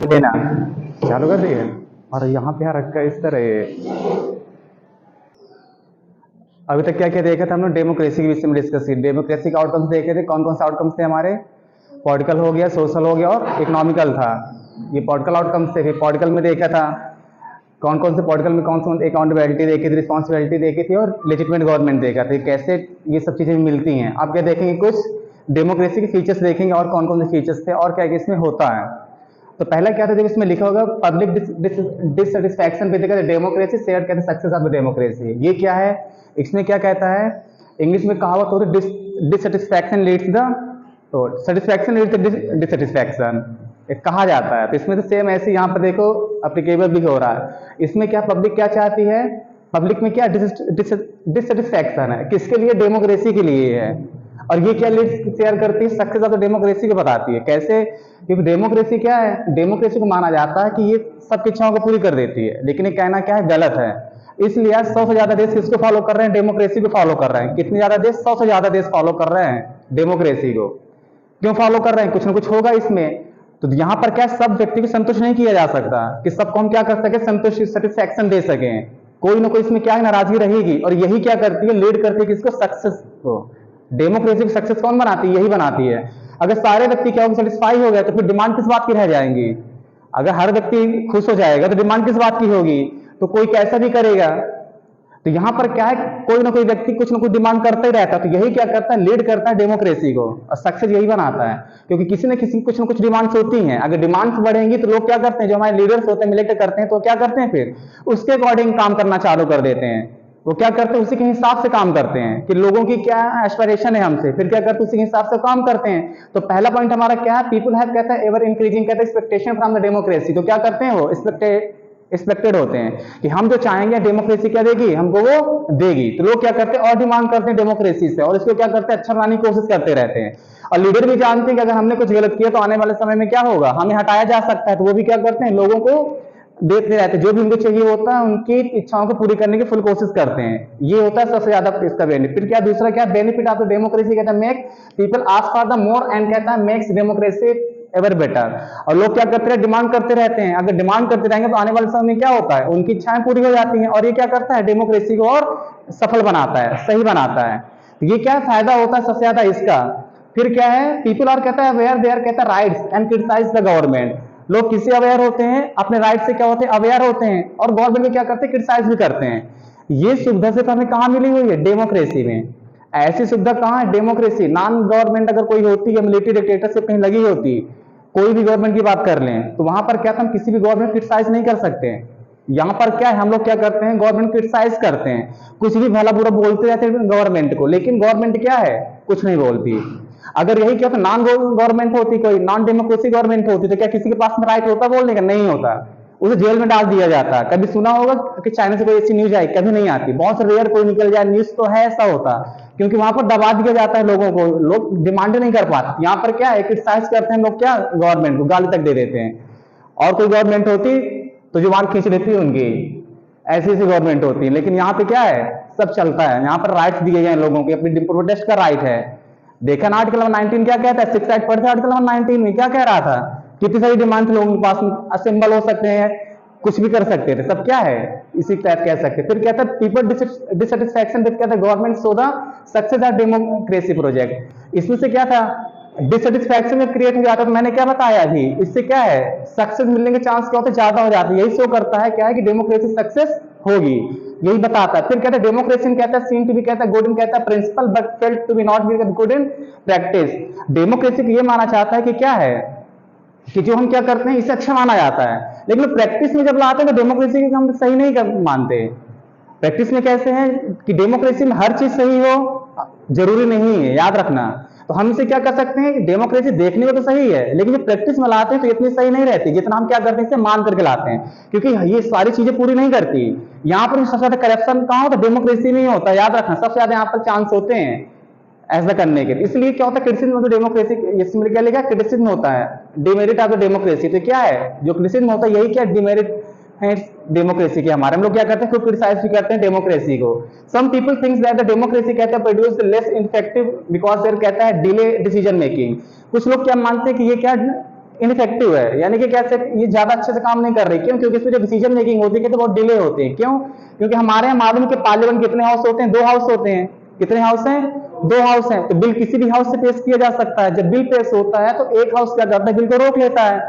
लेना चालू कर दिए। और यहाँ पे रखा है इस तरह अभी तक क्या क्या देखा था हमने डेमोक्रेसी के विषय में डिस्कस की। डेमोक्रेसी के आउटकम्स देखे थे, कौन कौन से आउटकम्स थे हमारे। पॉलिटिकल हो गया, सोशल हो गया और इकोनॉमिकल था। ये पॉलिटिकल आउटकम्स थे। फिर पॉलिटिकल में देखा था कौन कौन से पॉलिटिकल में कौन कौन अकाउंटेबिलिटी देखी थी, रिस्पॉन्सिबिलिटी देखी थी और लेजिटिमेट गवर्नमेंट देखा था। कैसे ये सब चीज़ें मिलती हैं। आप क्या देखेंगे, कुछ डेमोक्रेसी के फीचर्स देखेंगे और कौन कौन से फीचर्स थे और क्या क्या इसमें होता है। तो पहला क्या था, जब इसमें लिखा होगा पब्लिक डिससेटिस्फैक्शन पे देखा डेमोक्रेसी शेयर कहते सक्सेस ऑफ डेमोक्रेसी। ये क्या है, इसमें क्या कहता है, इंग्लिश में कहावत होती है डिससेटिस्फैक्शन लीड्स द, तो सेटिस्फैक्शन लीड्स द डिससेटिस्फैक्शन कहा जाता है। तो इसमें तो सेम ऐसे यहाँ पर देखो अप्लीकेबल भी हो रहा है। इसमें क्या पब्लिक क्या चाहती है, पब्लिक में क्या डिससेटिस्फैक्शन है, किसके लिए, डेमोक्रेसी के लिए है। और ये क्या लीड शेयर करती है, सक्सेस ऑफ डेमोक्रेसी को बताती है। कैसे, क्योंकि डेमोक्रेसी क्या है, डेमोक्रेसी को माना जाता है कि ये सब इच्छाओं को पूरी कर देती है, लेकिन ये कहना क्या है, गलत है। इसलिए आज 100 से ज्यादा देश किसको फॉलो कर रहे हैं, डेमोक्रेसी को फॉलो कर रहे हैं। कितने ज्यादा देश, 100 से ज्यादा देश फॉलो कर रहे हैं डेमोक्रेसी को। क्यों फॉलो कर रहे हैं, कुछ ना कुछ होगा इसमें। तो यहाँ पर क्या, सब व्यक्ति को संतुष्ट नहीं किया जा सकता कि सबको हम क्या कर सके, संतुष्ट सेटिस्फैक्शन दे सके। कोई ना कोई इसमें क्या है, नाराजगी रहेगी। और यही क्या करती है, लीड करती है किसको, सक्सेस को। डेमोक्रेसी को सक्सेस कौन बनाती है, यही बनाती है। अगर सारे व्यक्ति क्या सेटिस्फाई हो गए तो फिर डिमांड किस बात की रह जाएंगी। अगर हर व्यक्ति खुश हो जाएगा तो डिमांड किस बात की होगी, तो कोई कैसा भी करेगा। तो यहाँ पर क्या है, कोई ना कोई व्यक्ति कुछ ना कुछ डिमांड करता ही रहता है। तो यही क्या करता है, लीड करता है डेमोक्रेसी को, और सक्सेस यही बनाता है। क्योंकि किसी न किसी कुछ ना कुछ डिमांड्स होती हैं। अगर डिमांड्स बढ़ेंगी तो लोग क्या करते हैं, जो हमारे लीडर्स होते हैं, इलेक्ट करते हैं, तो क्या करते हैं, फिर उसके अकॉर्डिंग काम करना चालू कर देते हैं। वो क्या करते हैं, उसी के हिसाब से काम करते हैं कि लोगों की क्या एस्पिरेशन है हमसे, फिर क्या करते हैं, उसी के हिसाब से काम करते हैं। तो पहला पॉइंट हमारा क्या है, पीपल हैव कहता है एवर इंक्रीजिंग कहता है एक्सपेक्टेशन फ्रॉम द डेमोक्रेसी। तो क्या करते हैं, वो एक्सपेक्टेड होते हैं कि हम जो चाहेंगे डेमोक्रेसी क्या देगी, हमको वो देगी। तो लोग क्या करते हैं, और डिमांड करते हैं डेमोक्रेसी से, और इसको क्या करते हैं, अच्छा बनाने की कोशिश करते रहते हैं। और लीडर भी जानते हैं कि अगर हमने कुछ गलत किया तो आने वाले समय में क्या होगा, हमें हटाया जा सकता है। तो वो भी क्या करते हैं, लोगों को देते रहते हैं, जो भी उनको चाहिए होता है उनकी इच्छाओं को पूरी करने की फुल कोशिश करते हैं। ये होता है सबसे ज्यादा इसका बेनिफिट। क्या दूसरा क्या बेनिफिट ऑफ द डेमोक्रेसी, कहता है make people ask for the more and कहता है मेक्स डेमोक्रेसी एवर बेटर। और लोग क्या करते हैं, डिमांड करते रहते हैं। अगर डिमांड करते रहेंगे तो आने वाले समय में क्या होता है, उनकी इच्छाएं पूरी हो जाती हैं। और ये क्या करता है, डेमोक्रेसी को और सफल बनाता है, सही बनाता है। तो ये क्या फायदा होता है सबसे ज्यादा इसका। फिर क्या है, पीपल आर कहता है अवेयर देयर कहता है rights and criticise the government. लोग किससे अवेयर होते हैं, अपने राइट से क्या होते हैं, अवेयर होते हैं। और गवर्नमेंट में क्या करते हैं, क्रिटिसाइज भी करते हैं। ये सुविधा सिर्फ हमें कहाँ मिली हुई है, डेमोक्रेसी में। ऐसी सुविधा कहाँ है, डेमोक्रेसी। नॉन गवर्नमेंट अगर कोई होती है, मिलिट्री डिक्टेटरशिप कहीं लगी होती, कोई भी गवर्नमेंट की बात कर लें, तो वहां पर क्या था, हम किसी भी गवर्नमेंट क्रिटिसाइज नहीं कर सकते। यहाँ पर क्या है, हम लोग क्या करते हैं, गवर्नमेंट क्रिटिसाइज करते हैं, कुछ भी भला बुरा बोलते रहते हैं गवर्नमेंट को, लेकिन गवर्नमेंट क्या है, कुछ नहीं बोलती। अगर यही क्या, तो नॉन गवर्नमेंट होती, कोई नॉन डेमोक्रेसी गवर्नमेंट होती, तो क्या किसी के पास में राइट होता बोलने का, नहीं होता। उसे जेल में डाल दिया जाता। कभी सुना होगा कि चाइना से कोई ऐसी न्यूज आई, कभी नहीं आती, बहुत रेयर कोई निकल जाए न्यूज तो है, ऐसा होता। क्योंकि वहां पर दबा दिया जाता है लोगों को, लोग डिमांड नहीं कर पाते। यहाँ पर क्या है, क्रिटिसाइज करते हैं लोग, क्या गवर्नमेंट को गाली तक दे देते हैं। और कोई गवर्नमेंट होती तो जुबान खींच लेती है उनकी, ऐसी ऐसी गवर्नमेंट होती है। लेकिन यहाँ पे क्या है, सब चलता है। यहाँ पर राइट्स दिए गए लोगों के, अपनी प्रोटेस्ट का राइट है। देखा ना आर्टिकल नंबर 19 क्या कहता है, 6 राइट पढ़ते आर्टिकल नंबर 19 में क्या कह रहा था, कितनी सारी डिमांड लोगों के पास में, असेंबल हो सकते हैं, कुछ भी कर सकते थे, सब क्या है, इसी टाइप कह सकते। फिर कहता है पीपल डिससेटिस्फैक्शन विद कहता है government so the success of democracy project. इसमें से क्या था, डिससेटिस्फैक्शन में क्रिएट हो जाता है। तो मैंने क्या बताया अभी, इससे क्या है, सक्सेस मिलने के चांस क्या होते हैं, ज्यादा हो जाते हैं। यही शो करता है क्या है कि डेमोक्रेसी सक्सेस होगी, यही बताता है। फिर कहता है डेमोक्रेसी कहता है सीन टू बी कहता है गुड इन कहता है principle but felt to be not be good in practice. Democracy को ये माना चाहता है कि क्या है, कि जो हम क्या करते हैं इसे अच्छा माना जाता है, लेकिन प्रैक्टिस में जब लाते हैं तो डेमोक्रेसी को हम सही नहीं मानते। प्रैक्टिस में कैसे है कि डेमोक्रेसी में हर चीज सही हो जरूरी नहीं है, याद रखना। तो हम इसे क्या कर सकते हैं, डेमोक्रेसी देखने में तो सही है, लेकिन जब प्रैक्टिस में लाते हैं तो इतनी सही नहीं रहती जितना हम क्या करते हैं, इसे मान करके लाते हैं। क्योंकि ये सारी चीजें पूरी नहीं करती। यहाँ पर सबसे ज्यादा करप्शन कहाँ होता है, डेमोक्रेसी में ही होता है, याद रखना। सबसे ज्यादा यहाँ पर चांस होते हैं ऐसा करने के। इसलिए क्या होता है, क्रिटिसिज्म ऑफ डेमोक्रेसी, इसमें क्या लिखा, क्रिटिसिज्म होता है डिमेरिट ऑफ द डेमोक्रेसी। तो क्या है, जो क्रिटिसिज्म होता है यही क्या डिमेरिट है डेमोक्रेसी के हमारे। हम लोग क्या करते हैं, खुद क्रिटिसाइज भी करते हैं डेमोक्रेसी को। Some people thinks that the democracy कहता है produce less effective because there कहता है डिले डिसीजन मेकिंग। कुछ लोग क्या मानते हैं कि ये क्या इनफेक्टिव है, यानी कि कैसे ये ज्यादा अच्छे से काम नहीं कर रही। क्यों? क्योंकि इसमें जो डिसीजन मेकिंग होती है तो बहुत डिले होते हैं। क्यों? क्योंकि हमारे यहाँ मालूम है कि पार्लियामेंट कितने हाउस होते हैं, 2 हाउस होते हैं। कितने हाउस हैं? 2 हाउस हैं। तो बिल किसी भी हाउस से पेश किया जा सकता है। जब बिल पेश होता है तो एक हाउस क्या करता है, बिल को रोक लेता है।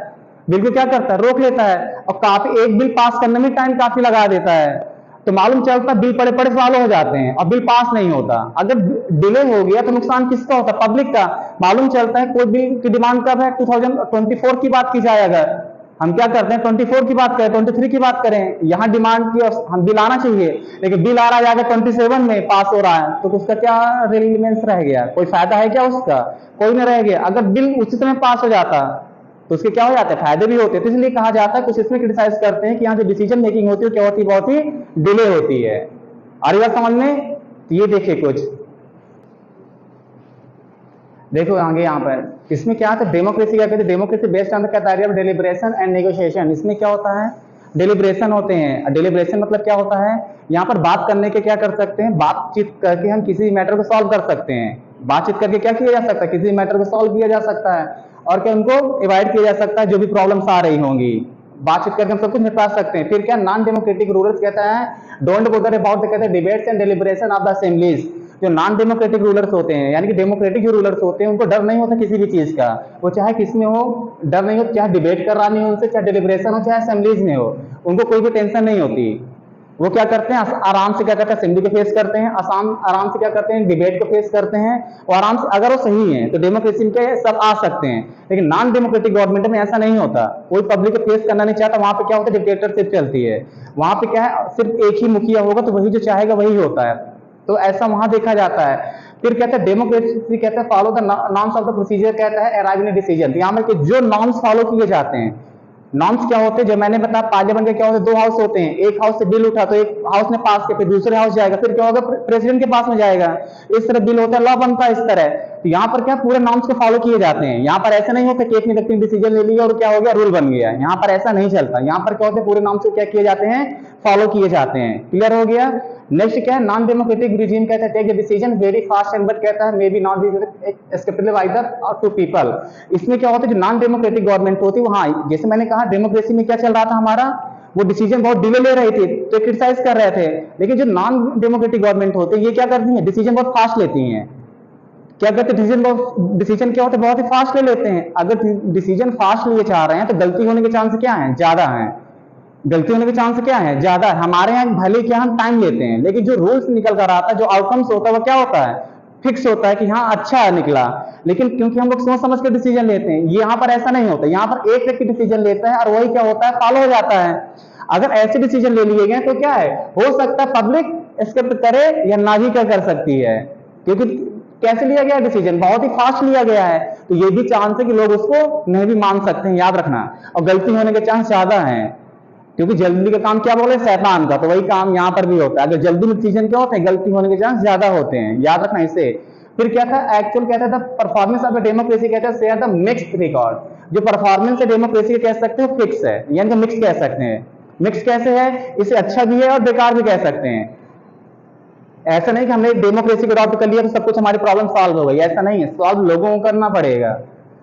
बिल को क्या करता है, रोक लेता है, और काफी एक बिल पास करने में टाइम काफी लगा देता है। तो मालूम चलता बिल पड़े पड़े सालों हो जाते हैं और बिल पास नहीं होता। अगर डिले हो गया तो नुकसान किसका होता है, पब्लिक का। मालूम चलता है कोई बिल की डिमांड कब है, 2024 की बात की जाए, अगर हम क्या करते हैं 24 की बात करें, 23 की बात करें, यहाँ डिमांड की हम बिल आना चाहिए, लेकिन बिल आ रहा है जाकर 27 में पास हो रहा है, तो उसका क्या रेलिवेंस रह गया, कोई फायदा है क्या उसका, कोई नहीं रह गया। अगर बिल उसी समय पास हो जाता तो उसके क्या हो जाते हैं, फायदे भी होते हैं। तो इसलिए कहा जाता है, कुछ इसमें क्रिटिसाइज करते हैं कि यहाँ जो डिसीजन मेकिंग होती है क्या होती है, बहुत ही डिले होती है। आ रही बात समझ में? ये देखिए कुछ देखो आगे यहाँ पर इसमें क्या था, डेमोक्रेसी क्या कहते हैं, democracy based on the criteria of deliberation and negotiation. इसमें क्या होता है, डिलिब्रेशन होते हैं। डिलिब्रेशन मतलब क्या होता है, यहाँ पर बात करने के क्या कर सकते हैं, बातचीत करके हम किसी मैटर को सॉल्व कर सकते हैं। बातचीत करके क्या किया जा सकता है, किसी मैटर को सॉल्व किया जा सकता है, और क्या उनको अवॉइड किया जा सकता है जो भी प्रॉब्लम्स आ रही होंगी। बातचीत करके हम सब कुछ निपटा सकते हैं। फिर क्या, नॉन डेमोक्रेटिक रूलर्स कहता है डोंट बोदर अबाउट कहते हैं debates and deliberation of the assemblies. जो नॉन डेमोक्रेटिक रूलर्स होते हैं, यानी कि डेमोक्रेटिक जो रूलर्स होते हैं, उनको डर नहीं होता किसी भी चीज का, वो चाहे किसमें हो डर नहीं हो, चाहे डिबेट करानी हो उनसे, चाहे डिलिब्रेशन हो, चाहे असेंबलीज में हो, उनको कोई भी टेंशन नहीं होती। वो क्या करते हैं, आराम से क्या करते हैं, असेंबली को फेस करते हैं, आराम से क्या करते हैं, डिबेट को फेस करते हैं, और आराम से अगर वो सही है तो डेमोक्रेसी के सब आ सकते हैं। लेकिन नॉन डेमोक्रेटिक गवर्नमेंट में ऐसा नहीं होता, कोई पब्लिक को फेस करना नहीं चाहता। वहां पे क्या होता है, डिक्टेटरशिप चलती है। वहां पे क्या है, सिर्फ एक ही मुखिया होगा तो वही जो चाहेगा वही होता है। तो ऐसा वहां देखा जाता है। फिर कहते हैं डेमोक्रेसी कहते हैं follow the norms of the procedure, कहता है अराइविंग एट डिसीजन। यहाँ पर जो नॉर्म्स फॉलो किए जाते हैं, नॉर्म्स क्या होते हैं, जो मैंने बताया पार्लियामेंट के क्या होते हैं, 2 हाउस होते हैं। एक हाउस से बिल उठा तो एक हाउस ने पास किया, फिर दूसरे हाउस जाएगा, फिर क्या होगा, प्रेसिडेंट के पास में जाएगा, इस तरह बिल होता है, लॉ बनता है इस तरह। तो यहाँ पर क्या पूरे नॉर्म्स को फॉलो किए जाते हैं। यहाँ पर ऐसा नहीं होता कि एक ने व्यक्ति डिसीजन ले लिया और क्या हो गया, रूल बन गया। यहाँ पर ऐसा नहीं चलता। यहाँ पर क्या होता है, पूरे नॉर्म्स को क्या किए जाते हैं, फॉलो किए जाते हैं। क्लियर हो गया? नेक्स्ट क्या है, नॉन डेमोक्रेटिक रिजीम कहता है take the decision very fast and but कहता है may be not be acceptable by the two people. इसमें क्या होता है, जो नॉन डेमोक्रेटिक गवर्नमेंट होती है वहां, जैसे मैंने कहा डेमोक्रेसी में क्या चल रहा था हमारा, वो डिसीजन बहुत डिले ले रही थी तो क्रिटिसाइज कर रहे थे। लेकिन जो नॉन डेमोक्रेटिक गवर्नमेंट होते हैं ये क्या करती है, डिसीजन बहुत फास्ट लेती हैं। क्या करते हैं, डिसीजन क्या होता है, बहुत ही फास्ट ले लेते हैं। अगर डिसीजन फास्ट लिए चाह रहे हैं तो गलती होने के चांस क्या है, ज्यादा है। गलती होने के चांस क्या है, ज्यादा है। हमारे यहाँ भले क्या हम टाइम लेते हैं, लेकिन जो रूल्स निकल कर आता है, जो आउटकम्स होता है वो क्या होता है, फिक्स होता है कि हाँ अच्छा निकला। लेकिन क्योंकि हम लोग सोच समझ के डिसीजन लेते हैं, यहाँ पर ऐसा नहीं होता। यहाँ पर एक व्यक्ति डिसीजन लेता है और वही क्या होता है, फॉलो हो जाता है। अगर ऐसे डिसीजन ले लिए गए तो क्या है, हो सकता है पब्लिक एक्सेप्ट करे या ना भी कर सकती है। क्योंकि कैसे लिया गया डिसीजन, बहुत ही फास्ट लिया गया है, तो ये भी चांस है कि लोग उसको नहीं भी मान सकते हैं, याद रखना। और गलती होने के चांस ज्यादा है, क्योंकि जल्दी का काम क्या बोले, शैतान का, तो वही काम यहाँ पर भी होता है। अगर जल्दी में डिसीजन क्या होता है, गलती होने के चांस ज्यादा होते हैं, याद रखना इसे। फिर क्या था, एक्चुअल कहता था परफॉर्मेंस ऑफ डेमोक्रेसी, कहता है शेयर द मिक्स्ड रिकॉर्ड। जो परफॉर्मेंस है डेमोक्रेसी कह सकते हो फिक्स है, यानी कि मिक्स कह सकते हैं। मिक्स कैसे है, इसे अच्छा भी है और बेकार भी कह सकते हैं। ऐसा नहीं कि हमने डेमोक्रेसी को अडॉप्ट कर लिया तो सब कुछ हमारी प्रॉब्लम सॉल्व हो गई, ऐसा नहीं है। सॉल्व लोगों को करना पड़ेगा,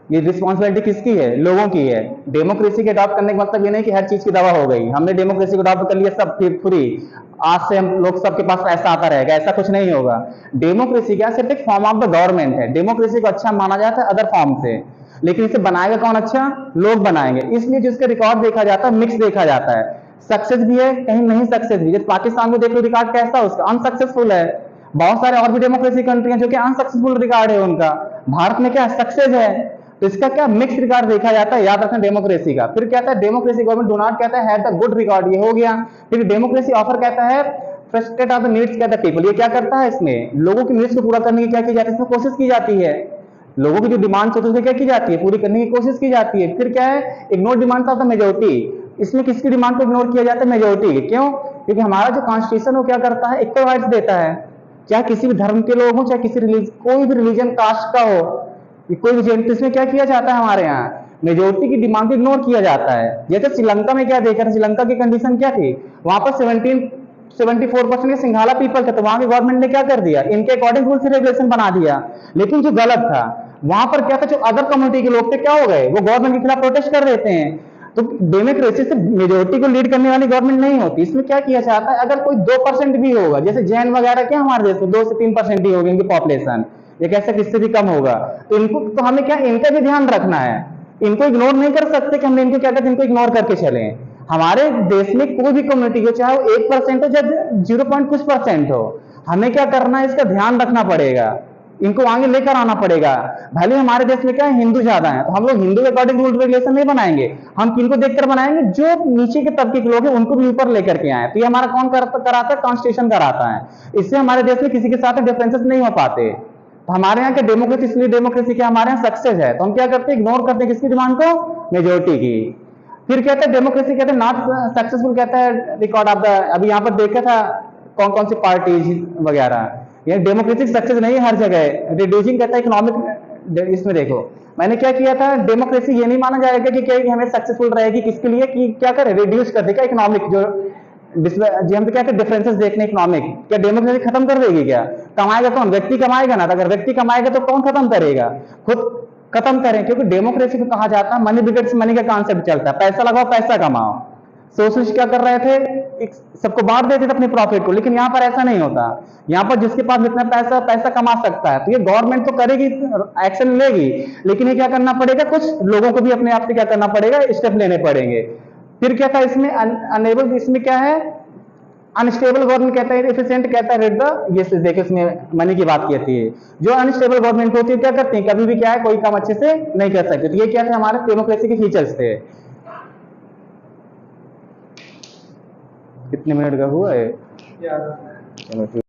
ये रिस्पॉन्सिबिलिटी किसकी है, लोगों की है। डेमोक्रेसी के अडॉप्ट करने का मतलब ये नहीं कि हर चीज की दवा हो गई, हमने डेमोक्रेसी को अडॉप्ट कर लिया सब फ्री, आज से हम लोग सबके पास पैसा आता रहेगा, ऐसा कुछ नहीं होगा। डेमोक्रेसी क्या, सिर्फ एक फॉर्म ऑफ द गवर्नमेंट है। डेमोक्रेसी को अच्छा माना जाता है अदर फॉर्म से, लेकिन इसे बनाएगा कौन, अच्छा लोग बनाएंगे। इसलिए जिसका रिकॉर्ड देखा जाता है मिक्स देखा जाता है, सक्सेस भी है कहीं नहीं सक्सेस भी। जैसे पाकिस्तान को देख लो, रिकॉर्ड कैसा है उसका, अनसक्सेसफुल है। बहुत सारे और भी डेमोक्रेसी कंट्री हैं जो कि अनसक्सेसफुल रिकॉर्ड है उनका, भारत में क्या सक्सेस है। तो इसका क्या मिक्स रिकॉर्ड देखा जाता है, याद रखना डेमोक्रेसी का। फिर कहता है डेमोक्रेसी गवर्नमेंट डू नॉट कहता है द गुड रिकॉर्ड, ये हो गया। फिर डेमोक्रेसी ऑफर कहता है फ्रस्ट्रेट ऑफ द नीड्स कहता है पीपल, ये क्या करता है, इसमें लोगों की नीड्स को पूरा करने की क्या की जाती है, इसमें कोशिश की जाती है। लोगों की जो डिमांड्स होती है उसमें क्या की जाती है, पूरी करने की कोशिश की जाती है। फिर क्या है, ignore demands of the majority, इसमें किसकी डिमांड को इग्नोर किया जाता है, मेजोरिटी। क्यों, क्योंकि हमारा जो कॉन्स्टिट्यूशन वो क्या करता है, इक्वल राइट्स देता है, चाहे किसी भी धर्म के लोग हो, चाहे किसी कोई भी रिलीजन कास्ट का हो, कोई भी जेंट, इसमें क्या किया जाता है, हमारे यहाँ मेजोरिटी की डिमांड को इग्नोर किया जाता है। जैसे श्रीलंका में क्या देखा था, श्रीलंका की कंडीशन क्या थी, वहां पर 74% सिंघाला पीपल थे, तो वहां की गवर्नमेंट ने क्या कर दिया, इनके अकॉर्डिंग रूल्स रेगुलेशन बना दिया। लेकिन जो गलत था, वहां पर क्या था, जो अदर कम्युनिटी के लोग थे क्या हो गए, वो गवर्नमेंट के खिलाफ प्रोटेस्ट कर देते हैं। तो डेमोक्रेसी से मेजोरिटी को लीड करने वाली गवर्नमेंट नहीं होती। इसमें क्या किया जाता है, अगर कोई 2% भी होगा, जैसे जैन वगैरह क्या हमारे देश में 2 से 3% ही होगी इनकी पॉपुलेशन, ये कैसे किससे भी कम होगा, तो इनको तो हमें क्या, इनका भी ध्यान रखना है। इनको इग्नोर नहीं कर सकते कि हमने इनको क्या कहते हैं, इनको इग्नोर करके चले। हमारे देश में कोई भी कम्युनिटी हो, चाहे वो 1% हो, चाहे 0 हो, हमें क्या करना है, इसका ध्यान रखना पड़ेगा, इनको आगे लेकर आना पड़ेगा। भले हमारे देश में क्या है, हिंदू ज्यादा है, तो हम लोग हिंदू के अकॉर्डिंग रूल रेगुलेशन नहीं बनाएंगे, हम किनको देखकर बनाएंगे, जो नीचे के तबके के लोग हैं उनको भी ऊपर लेकर के आए। तो ये हमारा कौन कराता है, कॉन्स्टिट्यूशन कराता है। इससे हमारे देश में किसी के साथ डिफरेंसेस नहीं हो पाते। तो हमारे यहाँ क्या डेमोक्रेसी, इसलिए डेमोक्रेसी क्या हमारे यहाँ सक्सेस है। तो हम क्या करते हैं, इग्नोर करते हैं किसकी डिमांड को, मेजोरिटी की। फिर कहते हैं डेमोक्रेसी कहते हैं नॉट सक्सेसफुल, कहता है रिकॉर्ड ऑफ द, अभी यहाँ पर देखा था कौन कौन सी पार्टीज वगैरह, ये डेमोक्रेटिक सक्सेस नहीं है हर जगह। रिड्यूसिंग कहता है इकोनॉमिक, इसमें देखो मैंने क्या किया था, डेमोक्रेसी ये नहीं माना जाएगा कि क्या हमें सक्सेसफुल रहेगी किसके लिए, कि क्या करे, रिड्यूस कर देगा इकोनॉमिक, जो हम तो क्या डिफरेंसेस देखने इकोनॉमिक, क्या डेमोक्रेसी खत्म कर देगी क्या, कमाएगा कौन, व्यक्ति कमाएगा ना, तो अगर व्यक्ति कमाएगा तो कौन खत्म करेगा, खुद खत्म करें। क्योंकि डेमोक्रेसी को कहा जाता है मनी बिगेट्स मनी का कॉन्सेप्ट चलता है, पैसा लगाओ पैसा कमाओ। सोशलिस्ट क्या कर रहे थे, सबको बांट देते थे अपने प्रॉफिट को, लेकिन यहाँ पर ऐसा नहीं होता। यहाँ पर जिसके पास जितना पैसा कमा सकता है, तो ये गवर्नमेंट तो करेगी, एक्शन लेगी, लेकिन ये क्या करना पड़ेगा, कुछ लोगों को भी अपने आप से क्या करना पड़ेगा, स्टेप लेने पड़ेंगे। फिर क्या था इसमें, अनेबल, इसमें क्या है, अनस्टेबल गवर्नमेंट कहता है, एफिशिएंट कहता है, रेट द, ये देखिए इसमें मनी की बात कहती है। जो अनस्टेबल गवर्नमेंट होती है क्या करती है, कभी भी क्या है, कोई काम अच्छे से नहीं कर सकते। तो ये क्या थे हमारे डेमोक्रेसी के फीचर्स थे। कितने मिनट का हुआ है, चलो।